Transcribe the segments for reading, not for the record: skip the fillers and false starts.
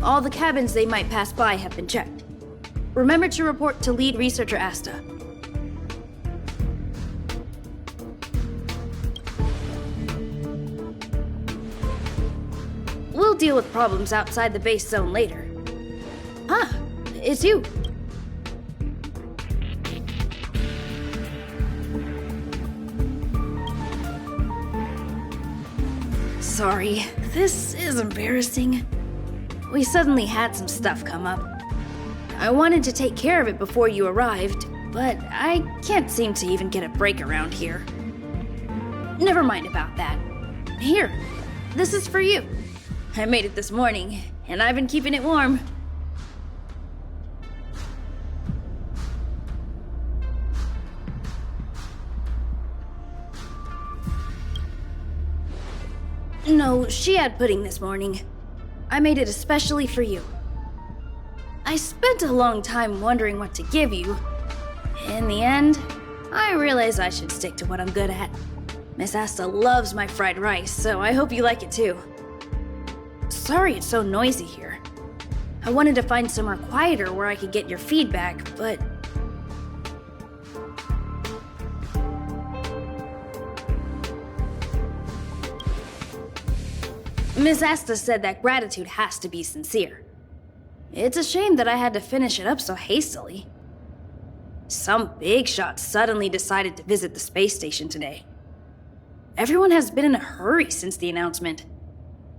All the cabins they might pass by have been checked. Remember to report to lead researcher Asta. We'll deal with problems outside the base zone later. Ah, it's you. Sorry, this is embarrassing. We suddenly had some stuff come up. I wanted to take care of it before you arrived, but I can't seem to even get a break around here. Never mind about that. Here, this is for you. I made it this morning, and I've been keeping it warm. No, she had pudding this morning. I made it especially for you. I spent a long time wondering what to give you. In the end, I realized I should stick to what I'm good at. Miss Asta loves my fried rice, so I hope you like it too. Sorry it's so noisy here. I wanted to find somewhere quieter where I could get your feedback, but... Miss Asta said that gratitude has to be sincere. It's a shame that I had to finish it up so hastily. Some big shot suddenly decided to visit the space station today. Everyone has been in a hurry since the announcement.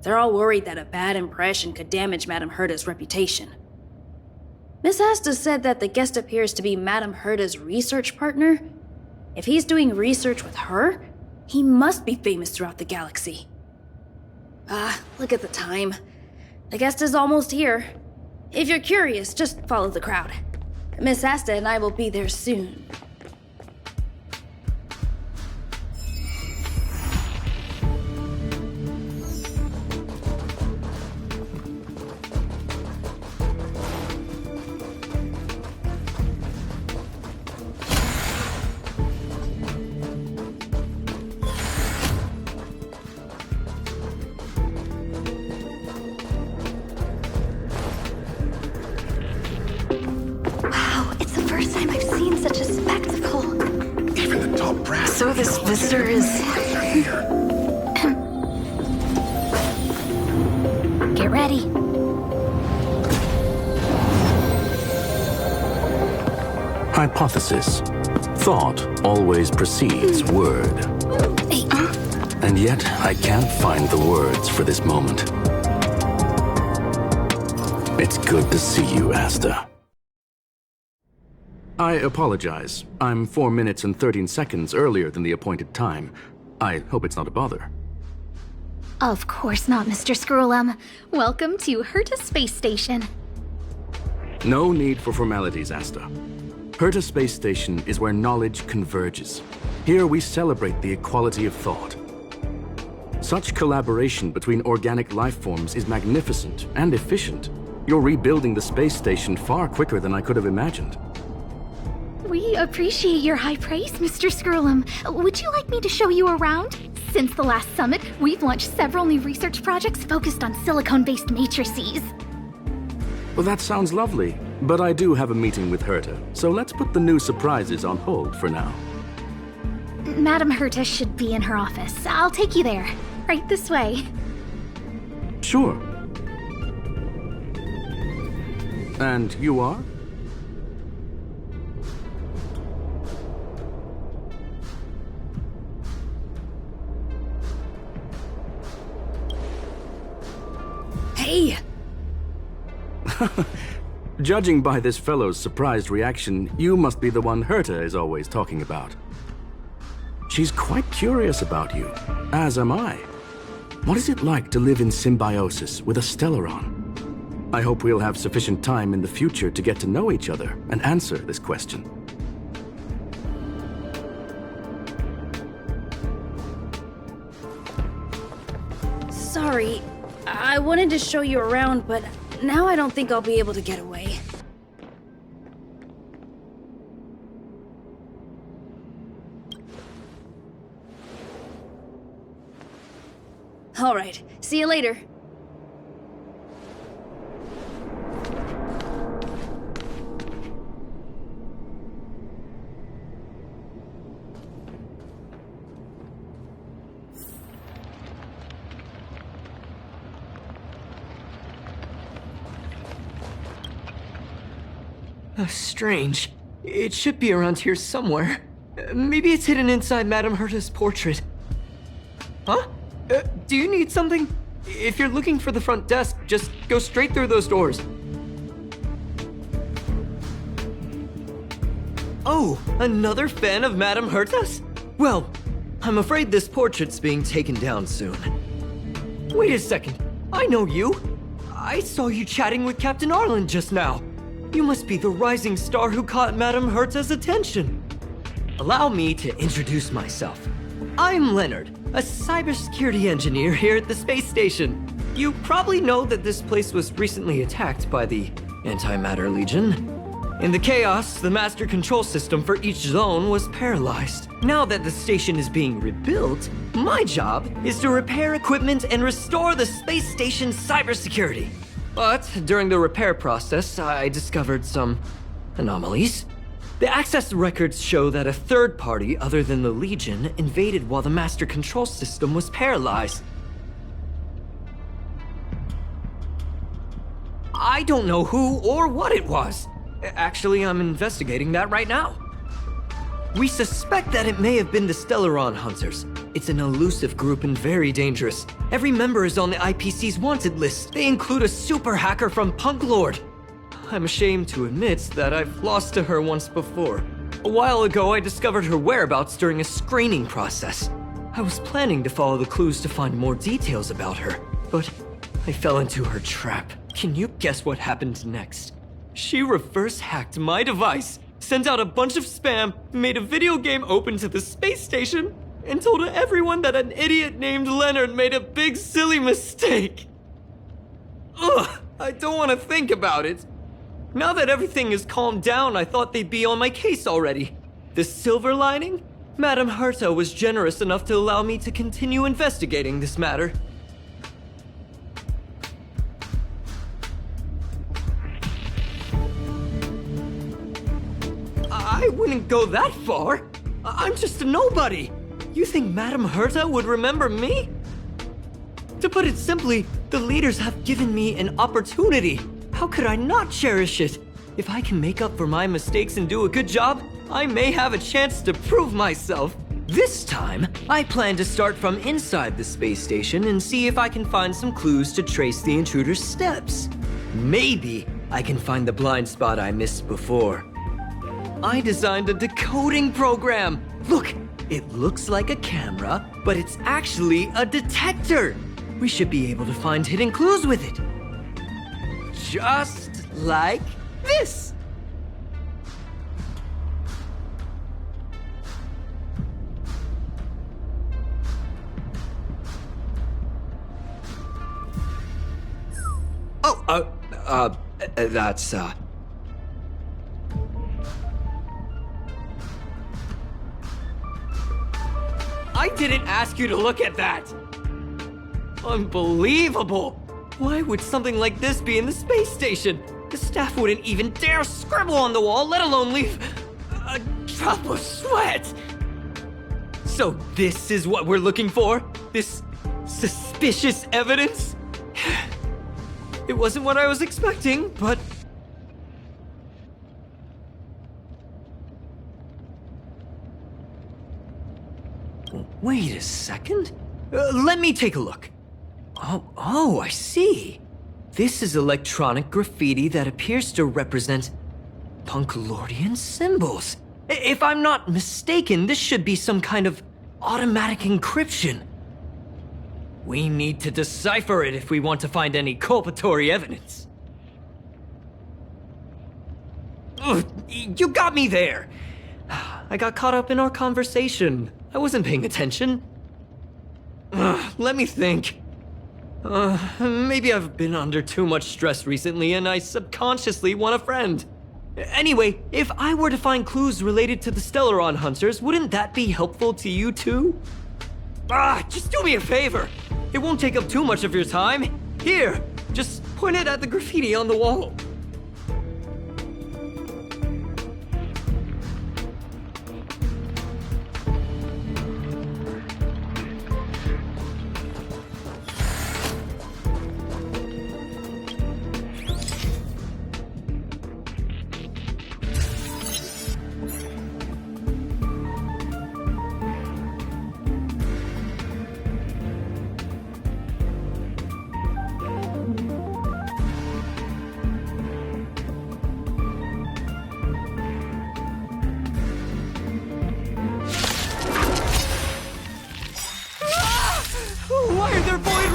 They're all worried that a bad impression could damage Madame Herta's reputation. Miss Asta said that the guest appears to be Madame Herta's research partner. If he's doing research with her, he must be famous throughout the galaxy. Look at the time. The guest is almost here. If you're curious, just follow the crowd. Miss Asta and I will be there soon. So this visitor is... Get ready. Hypothesis. Thought always precedes word. And yet, I can't find the words for this moment. It's good to see you, Asta. I apologize. I'm 4 minutes and 13 seconds earlier than the appointed time. I hope it's not a bother. Of course not, Mr. Scrollum. Welcome to Herta Space Station. No need for formalities, Asta. Herta Space Station is where knowledge converges. Here we celebrate the equality of thought. Such collaboration between organic life forms is magnificent and efficient. You're rebuilding the space station far quicker than I could have imagined. We appreciate your high praise, Mr. Scrollum. Would you like me to show you around? Since the last summit, we've launched several new research projects focused on silicone-based matrices. Well, that sounds lovely, but I do have a meeting with Herta, so let's put the new surprises on hold for now. Madame Herta should be in her office. I'll take you there. Right this way. Sure. And you are? Hey! Judging by this fellow's surprised reaction, you must be the one Herta is always talking about. She's quite curious about you, as am I. What is it like to live in symbiosis with a Stellaron? I hope we'll have sufficient time in the future to get to know each other and answer this question. Sorry, I wanted to show you around, but now I don't think I'll be able to get away. All right, see you later. Strange. It should be around here somewhere. Maybe it's hidden inside Madame Herta's portrait. Huh? Do you need something? If you're looking for the front desk, just go straight through those doors. Oh, another fan of Madame Herta's? Well, I'm afraid this portrait's being taken down soon. Wait a second. I know you. I saw you chatting with Captain Arlen just now. You must be the rising star who caught Madame Herta's attention. Allow me to introduce myself. I'm Leonard, a cybersecurity engineer here at the space station. You probably know that this place was recently attacked by the Antimatter Legion. In the chaos, the master control system for each zone was paralyzed. Now that the station is being rebuilt, my job is to repair equipment and restore the space station's cybersecurity. But during the repair process, I discovered some anomalies. The access records show that a third party other than the Legion invaded while the master control system was paralyzed. I don't know who or what it was. Actually, I'm investigating that right now. We suspect that it may have been the Stellaron Hunters. It's an elusive group and very dangerous. Every member is on the IPC's wanted list. They include a super hacker from PUNKLORDE. I'm ashamed to admit that I've lost to her once before. A while ago, I discovered her whereabouts during a screening process. I was planning to follow the clues to find more details about her, but I fell into her trap. Can you guess what happened next? She reverse hacked my device, sent out a bunch of spam, made a video game open to the space station, and told everyone that an idiot named Leonard made a big silly mistake. Ugh, I don't want to think about it. Now that everything is calmed down, I thought they'd be on my case already. The silver lining? Madame Herta was generous enough to allow me to continue investigating this matter. I wouldn't go that far. I'm just a nobody. You think Madame Herta would remember me? To put it simply, the leaders have given me an opportunity. How could I not cherish it? If I can make up for my mistakes and do a good job, I may have a chance to prove myself. This time, I plan to start from inside the space station and see if I can find some clues to trace the intruder's steps. Maybe I can find the blind spot I missed before. I designed a decoding program. Look, it looks like a camera, but it's actually a detector. We should be able to find hidden clues with it. Just like this. That's, I didn't ask you to look at that! Unbelievable! Why would something like this be in the space station? The staff wouldn't even dare scribble on the wall, let alone leave a drop of sweat! So this is what we're looking for? This suspicious evidence? It wasn't what I was expecting, but... Wait a second. Let me take a look. Oh, I see. This is electronic graffiti that appears to represent PUNKLORDian symbols. If I'm not mistaken, this should be some kind of automatic encryption. We need to decipher it if we want to find any culpatory evidence. Ugh, you got me there. I got caught up in our conversation. I wasn't paying attention. Let me think. Maybe I've been under too much stress recently and I subconsciously want a friend. Anyway, if I were to find clues related to the Stellaron Hunters, wouldn't that be helpful to you too? Just do me a favor. It won't take up too much of your time. Here, just point it at the graffiti on the wall.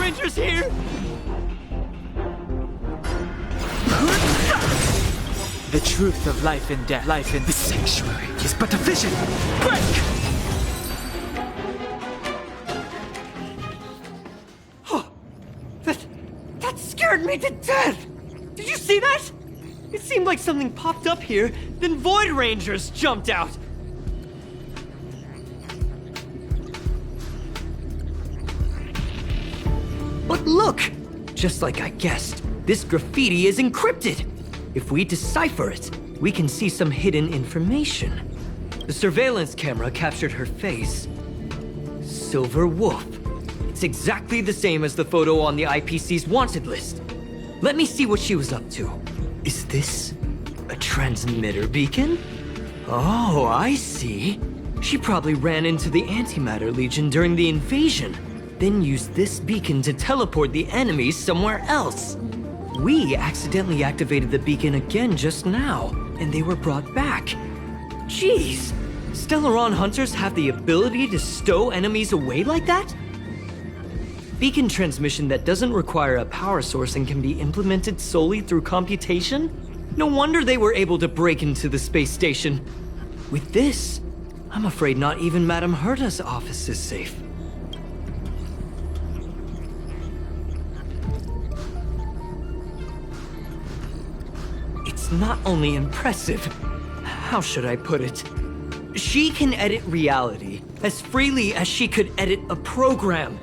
Rangers here! The truth of life and death, life in the sanctuary, is but a vision. Break! That scared me to death! Did you see that? It seemed like something popped up here, then Void Rangers jumped out. But look! Just like I guessed, this graffiti is encrypted. If we decipher it, we can see some hidden information. The surveillance camera captured her face. Silver Wolf. It's exactly the same as the photo on the IPC's wanted list. Let me see what she was up to. Is this a transmitter beacon? Oh, I see. She probably ran into the Antimatter Legion during the invasion, then used this beacon to teleport the enemies somewhere else. We accidentally activated the beacon again just now, and they were brought back. Jeez, Stellaron hunters have the ability to stow enemies away like that? Beacon transmission that doesn't require a power source and can be implemented solely through computation? No wonder they were able to break into the space station. With this, I'm afraid not even Madame Herta's office is safe. It's not only impressive, how should I put it? She can edit reality as freely as she could edit a program.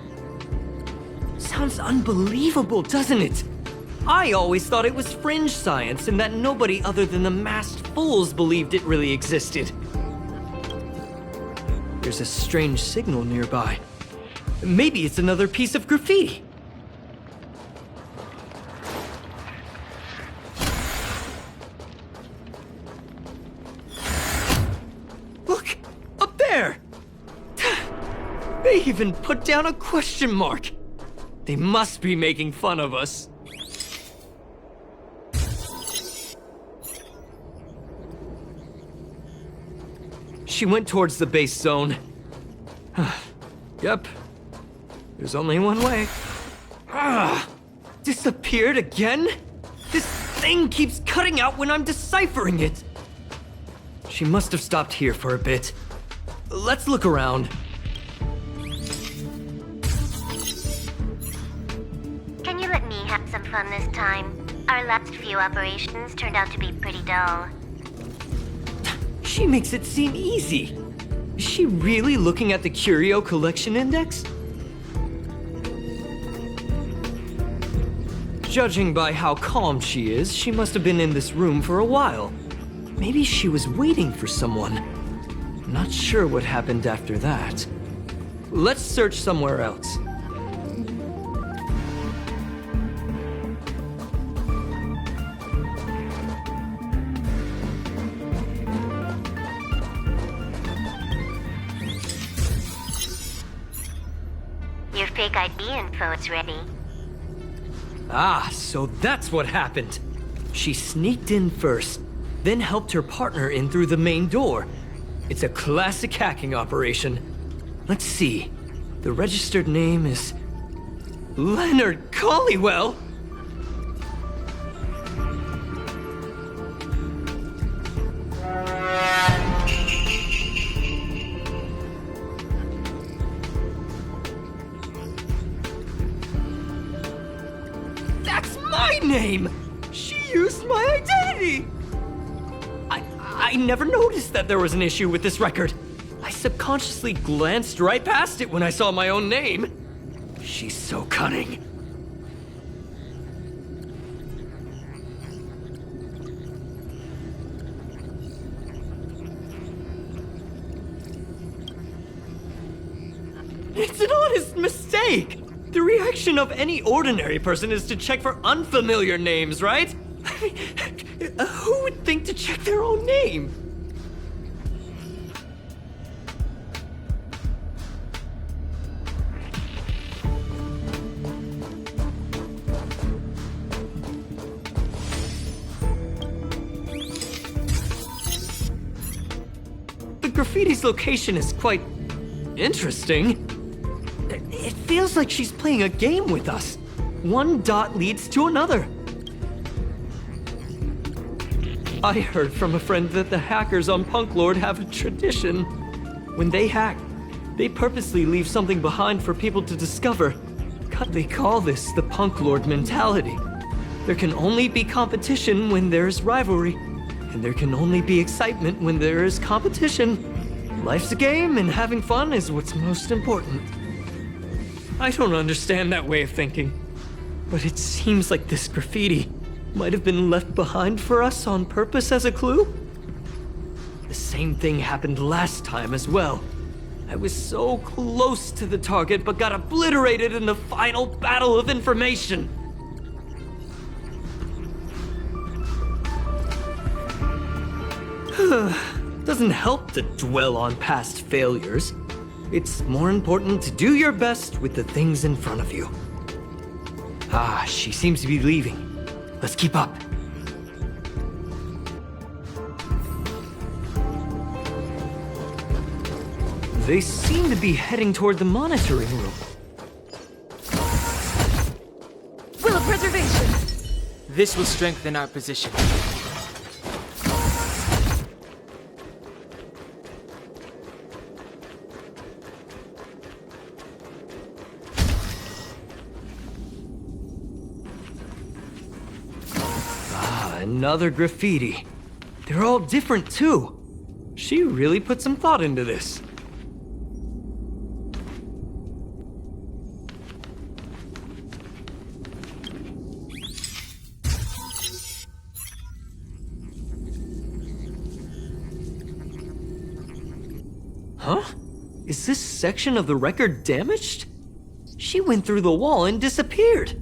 Sounds unbelievable, doesn't it? I always thought it was fringe science and that nobody other than the masked fools believed it really existed. There's a strange signal nearby. Maybe it's another piece of graffiti. Look, up there! They even put down a question mark. They must be making fun of us. She went towards the base zone. Yep. There's only one way. Disappeared again? This thing keeps cutting out when I'm deciphering it. She must have stopped here for a bit. Let's look around. Can you let me have some fun this time? Our last few operations turned out to be pretty dull. She makes it seem easy. Is she really looking at the Curio Collection Index? Judging by how calm she is, she must have been in this room for a while. Maybe she was waiting for someone. Not sure what happened after that. Let's search somewhere else. Your fake ID info is ready. Ah, so that's what happened. She sneaked in first, then helped her partner in through the main door. It's a classic hacking operation. Let's see. The registered name is Leonard Collywell. That's my name! She used my identity! I never noticed that there was an issue with this record. I subconsciously glanced right past it when I saw my own name. She's so cunning. It's an honest mistake! The reaction of any ordinary person is to check for unfamiliar names, right? I mean, who would think to check their own name? The graffiti's location is quite interesting. It feels like she's playing a game with us. One dot leads to another. I heard from a friend that the hackers on PUNKLORDE have a tradition. When they hack, they purposely leave something behind for people to discover. God, they call this the PUNKLORDE mentality. There can only be competition when there's rivalry, and there can only be excitement when there is competition. Life's a game, and having fun is what's most important. I don't understand that way of thinking, but it seems like this graffiti might have been left behind for us on purpose as a clue. The same thing happened last time as well. I was so close to the target, but got obliterated in the final battle of information. Doesn't help to dwell on past failures. It's more important to do your best with the things in front of you. Ah, she seems to be leaving. Let's keep up. They seem to be heading toward the monitoring room. Will of preservation! This will strengthen our position. Another graffiti. They're all different too. She really put some thought into this. Huh? Is this section of the record damaged? She went through the wall and disappeared.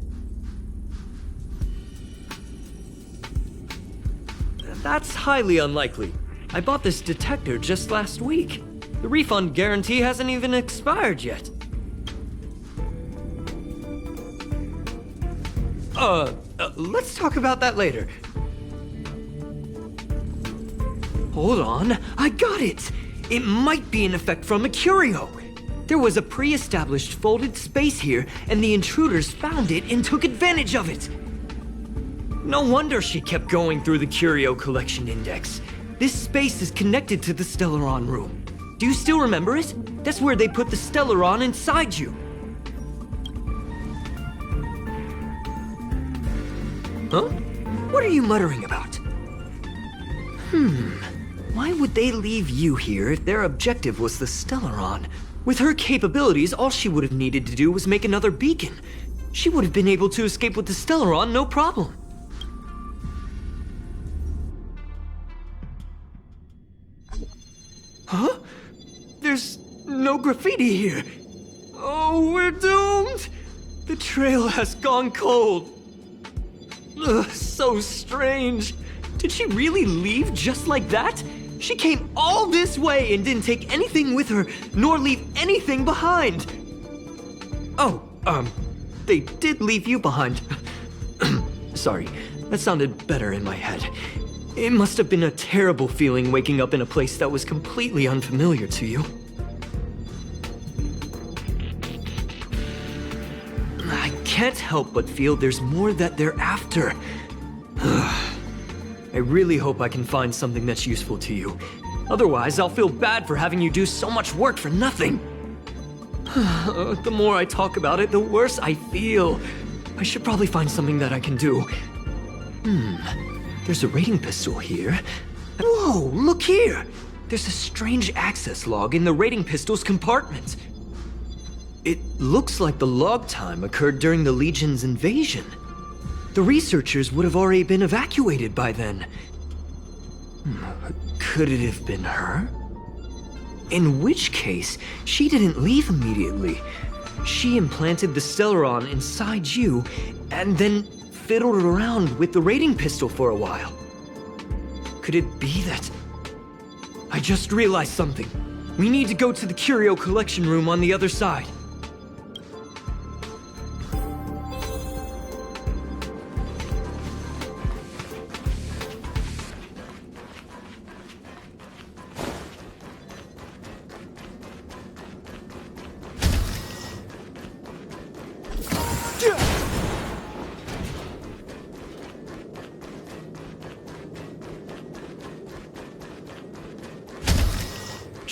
That's highly unlikely. I bought this detector just last week. The refund guarantee hasn't even expired yet. Let's talk about that later. Hold on, I got it! It might be an effect from a curio. There was a pre-established folded space here, and the intruders found it and took advantage of it. No wonder she kept going through the curio collection index. This space is connected to the Stellaron room. Do you still remember it? That's where they put the Stellaron inside you. Huh? What are you muttering about? Why would they leave you here if their objective was the Stellaron? With her capabilities, all she would have needed to do was make another beacon. She would have been able to escape with the Stellaron, no problem. Huh? There's no graffiti here. Oh, we're doomed! The trail has gone cold. Ugh, so strange. Did she really leave just like that? She came all this way and didn't take anything with her, nor leave anything behind. Oh, they did leave you behind. Sorry, that sounded better in my head. It must have been a terrible feeling waking up in a place that was completely unfamiliar to you. I can't help but feel there's more that they're after. I really hope I can find something that's useful to you. Otherwise, I'll feel bad for having you do so much work for nothing. The more I talk about it, the worse I feel. I should probably find something that I can do. There's a rating pistol here. Whoa, look here! There's a strange access log in the rating pistol's compartment. It looks like the log time occurred during the Legion's invasion. The researchers would have already been evacuated by then. Could it have been her? In which case, she didn't leave immediately. She implanted the Stellaron inside you, and then fiddled around with the rating pistol for a while. Could it be that... I just realized something. We need to go to the curio collection room on the other side.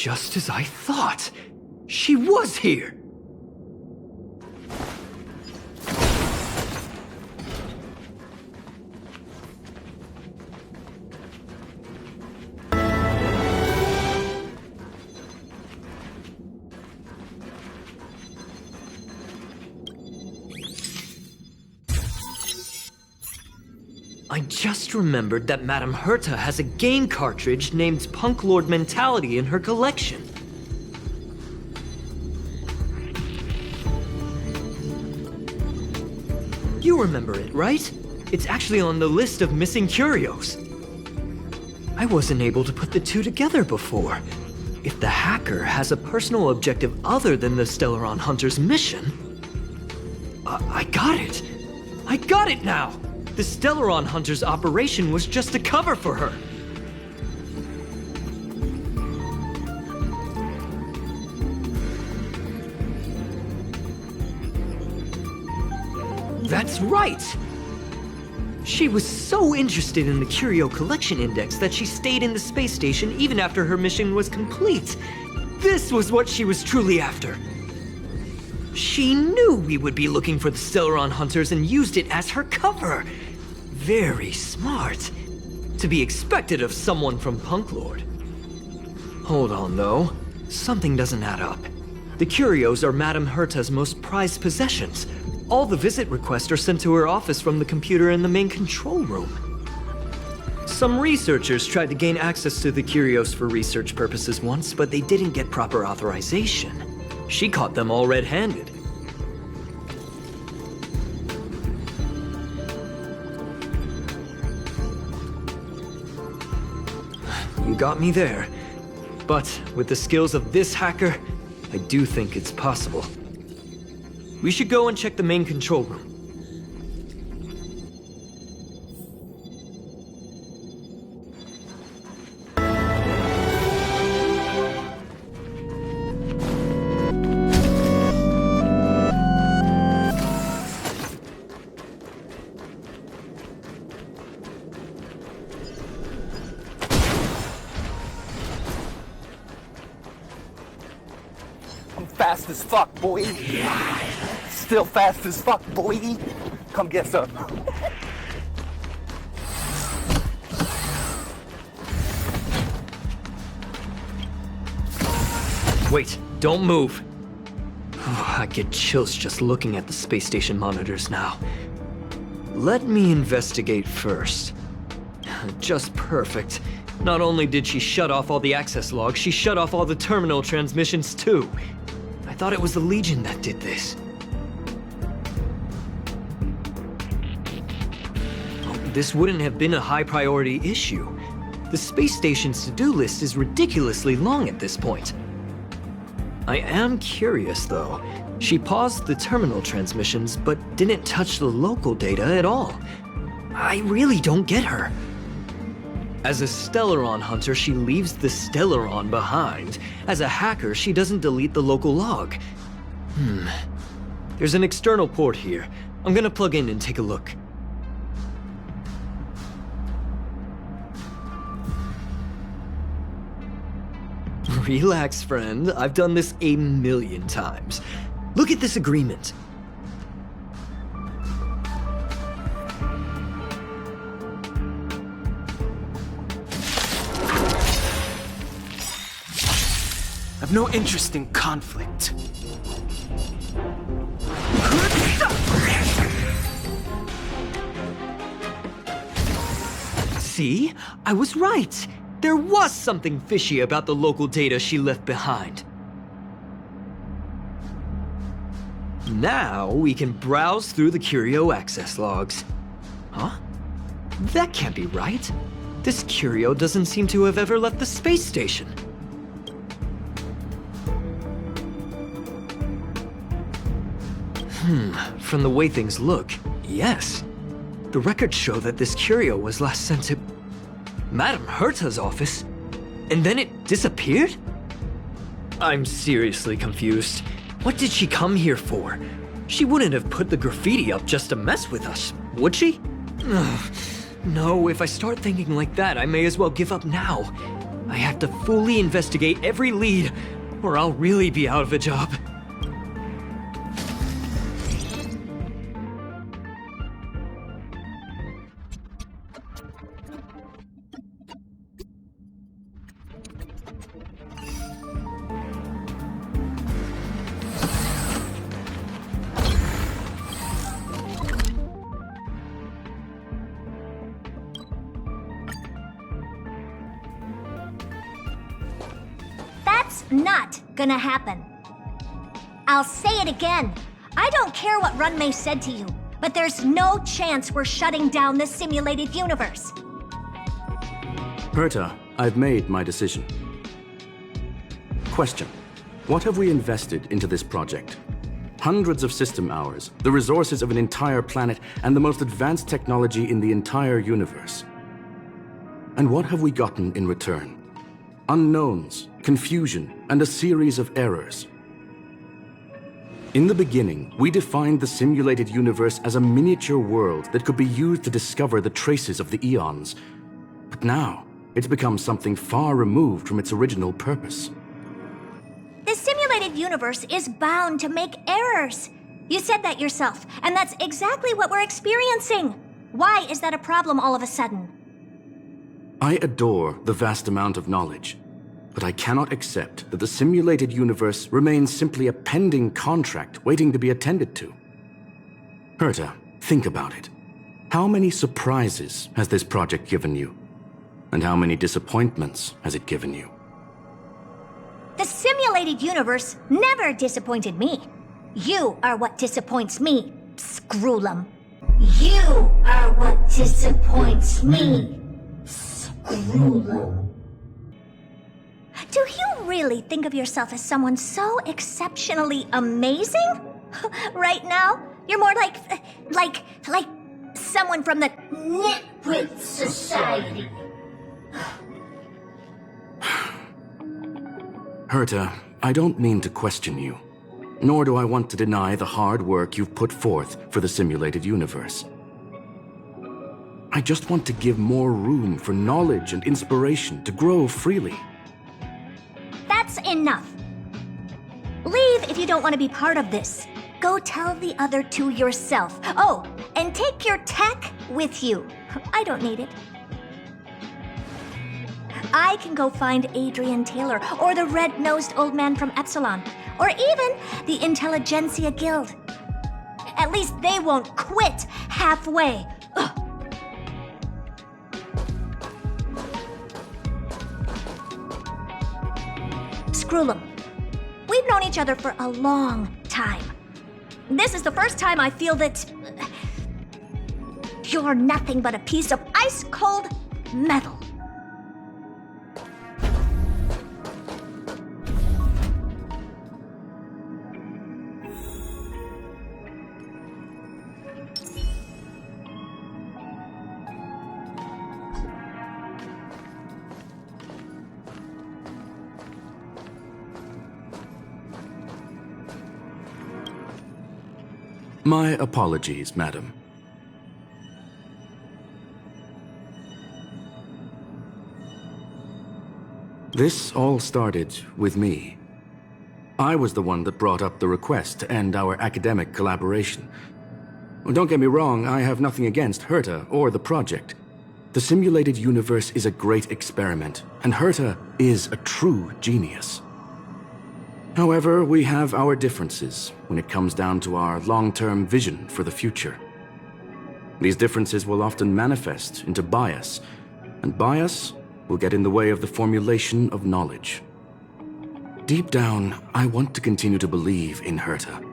Just as I thought. She was here! I just remembered that Madame Herta has a game cartridge named PUNKLORDE Mentality in her collection. You remember it, right? It's actually on the list of missing curios. I wasn't able to put the two together before. If the hacker has a personal objective other than the Stellaron Hunter's mission... I got it! I got it now! The Stellaron Hunter's operation was just a cover for her. That's right! She was so interested in the Curio Collection Index that she stayed in the space station even after her mission was complete. This was what she was truly after. She knew we would be looking for the Stellaron Hunters and used it as her cover. Very smart. To be expected of someone from PUNKLORDE. Hold on, though. Something doesn't add up. The curios are Madame Herta's most prized possessions. All the visit requests are sent to her office from the computer in the main control room. Some researchers tried to gain access to the curios for research purposes once, but they didn't get proper authorization. She caught them all red-handed. You got me there. But with the skills of this hacker, I do think it's possible. We should go and check the main control room. Fast as fuck, boy. Still fast as fuck, boy. Come get some. Wait, don't move. Oh, I get chills just looking at the space station monitors now. Let me investigate first. Just perfect. Not only did she shut off all the access logs, she shut off all the terminal transmissions too. I thought it was the Legion that did this. This wouldn't have been a high-priority issue. The space station's to-do list is ridiculously long at this point. I am curious, though. She paused the terminal transmissions, but didn't touch the local data at all. I really don't get her. As a Stellaron hunter, she leaves the Stellaron behind. As a hacker, she doesn't delete the local log. There's an external port here. I'm gonna plug in and take a look. Relax, friend. I've done this a million times. Look at this agreement. I've no interest in conflict. See? I was right. There was something fishy about the local data she left behind. Now we can browse through the Curio access logs. Huh? That can't be right. This Curio doesn't seem to have ever left the space station. From the way things look, yes. The records show that this Curio was last sent to Madame Herta's office, and then it disappeared? I'm seriously confused. What did she come here for? She wouldn't have put the graffiti up just to mess with us, would she? No, if I start thinking like that, I may as well give up now. I have to fully investigate every lead, or I'll really be out of a job. That's not gonna happen. I'll say it again. I don't care what Runmei said to you, but there's no chance we're shutting down this simulated universe. Herta, I've made my decision. Question. What have we invested into this project? Hundreds of system hours, the resources of an entire planet, and the most advanced technology in the entire universe. And what have we gotten in return? Unknowns, confusion, and a series of errors. In the beginning, we defined the simulated universe as a miniature world that could be used to discover the traces of the eons. But now, it's become something far removed from its original purpose. This simulated universe is bound to make errors. You said that yourself, and that's exactly what we're experiencing. Why is that a problem all of a sudden? I adore the vast amount of knowledge, but I cannot accept that the simulated universe remains simply a pending contract waiting to be attended to. Herta, think about it. How many surprises has this project given you? And how many disappointments has it given you? The simulated universe never disappointed me. You are what disappoints me, Scroolum. You are what disappoints me, Scroolum. Do you really think of yourself as someone so exceptionally amazing? Right now, you're more like someone from the Nitwit Society. Herta, I don't mean to question you, nor do I want to deny the hard work you've put forth for the simulated universe. I just want to give more room for knowledge and inspiration to grow freely. That's enough. Leave if you don't want to be part of this. Go tell the other two yourself. Oh, and take your tech with you. I don't need it. I can go find Adrian Taylor, or the red-nosed old man from Epsilon, or even the Intelligentsia Guild. At least they won't quit halfway. Ugh. Scroolum, we've known each other for a long time. This is the first time I feel that you're nothing but a piece of ice-cold metal. My apologies, madam. This all started with me. I was the one that brought up the request to end our academic collaboration. Don't get me wrong, I have nothing against Herta or the project. The simulated universe is a great experiment, and Herta is a true genius. However, we have our differences when it comes down to our long-term vision for the future. These differences will often manifest into bias, and bias will get in the way of the formulation of knowledge. Deep down, I want to continue to believe in Herta.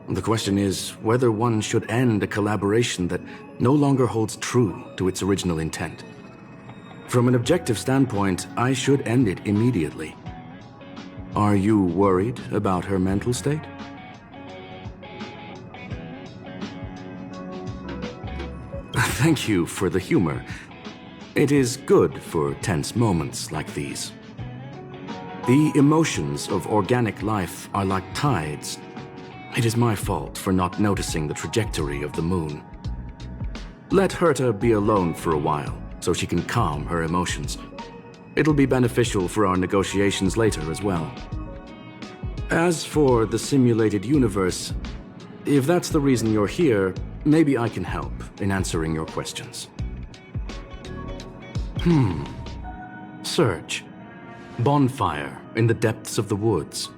The question is whether one should end a collaboration that no longer holds true to its original intent. From an objective standpoint, I should end it immediately. Are you worried about her mental state? Thank you for the humor. It is good for tense moments like these. The emotions of organic life are like tides. It is my fault for not noticing the trajectory of the moon. Let Herta be alone for a while, so she can calm her emotions. It'll be beneficial for our negotiations later as well. As for the simulated universe, if that's the reason you're here, maybe I can help in answering your questions. Search. Bonfire in the depths of the woods.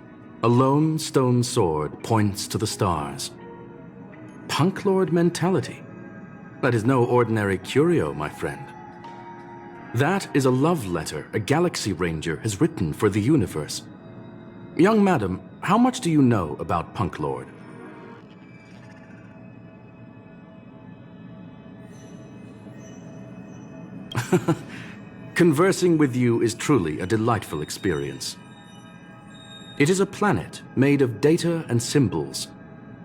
A lone stone sword points to the stars. PUNKLORDE mentality. That is no ordinary curio, my friend. That is a love letter a Galaxy Ranger has written for the universe. Young madam, how much do you know about PUNKLORDE? Conversing with you is truly a delightful experience. It is a planet made of data and symbols.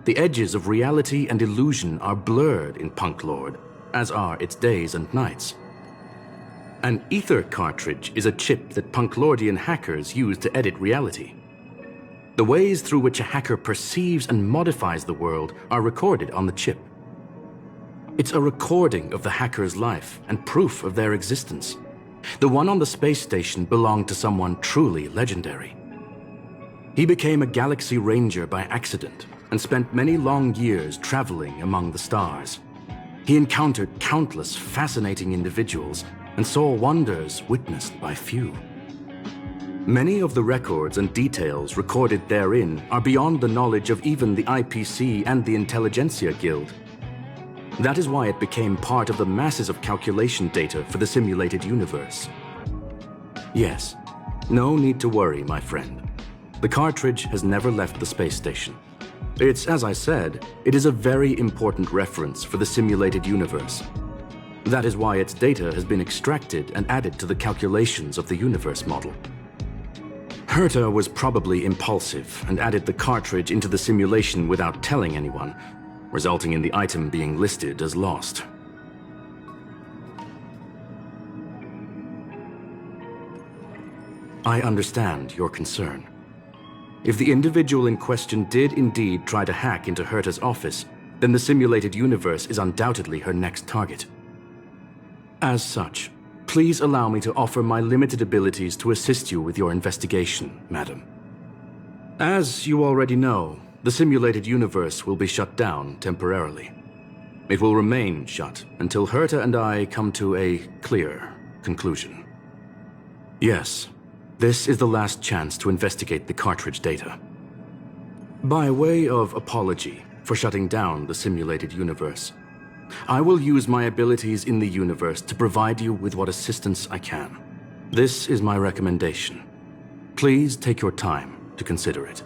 The edges of reality and illusion are blurred in PUNKLORDE, as are its days and nights. An ether cartridge is a chip that PUNKLORDian hackers use to edit reality. The ways through which a hacker perceives and modifies the world are recorded on the chip. It's a recording of the hacker's life and proof of their existence. The one on the space station belonged to someone truly legendary. He became a Galaxy Ranger by accident and spent many long years traveling among the stars. He encountered countless fascinating individuals and saw wonders witnessed by few. Many of the records and details recorded therein are beyond the knowledge of even the IPC and the Intelligentsia Guild. That is why it became part of the masses of calculation data for the simulated universe. Yes, no need to worry, my friend. The cartridge has never left the space station. It's, as I said, it is a very important reference for the simulated universe. That is why its data has been extracted and added to the calculations of the universe model. Herta was probably impulsive and added the cartridge into the simulation without telling anyone, resulting in the item being listed as lost. I understand your concern. If the individual in question did indeed try to hack into Herta's office, then the simulated universe is undoubtedly her next target. As such, please allow me to offer my limited abilities to assist you with your investigation, madam. As you already know, the simulated universe will be shut down temporarily. It will remain shut until Herta and I come to a clear conclusion. Yes, this is the last chance to investigate the cartridge data. By way of apology for shutting down the simulated universe, I will use my abilities in the universe to provide you with what assistance I can. This is my recommendation. Please take your time to consider it.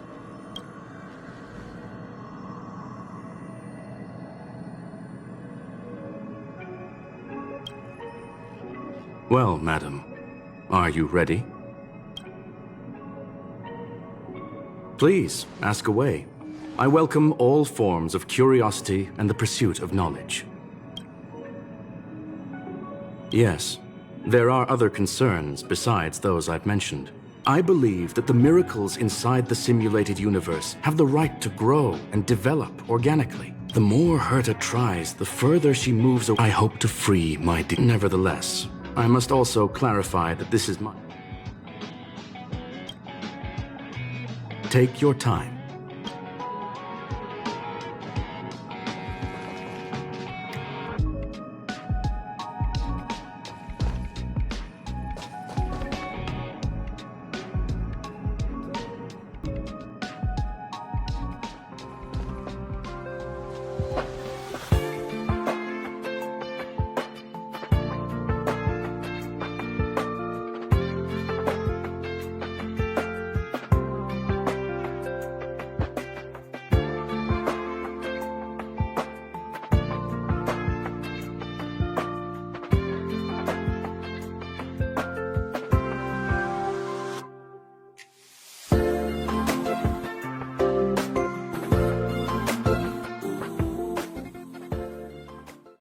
Well, madam, are you ready? Please, ask away. I welcome all forms of curiosity and the pursuit of knowledge. Yes, there are other concerns besides those I've mentioned. I believe that the miracles inside the simulated universe have the right to grow and develop organically. The more Herta tries, the further she moves away. I hope to free my Nevertheless, I must also clarify that this is my... Take your time.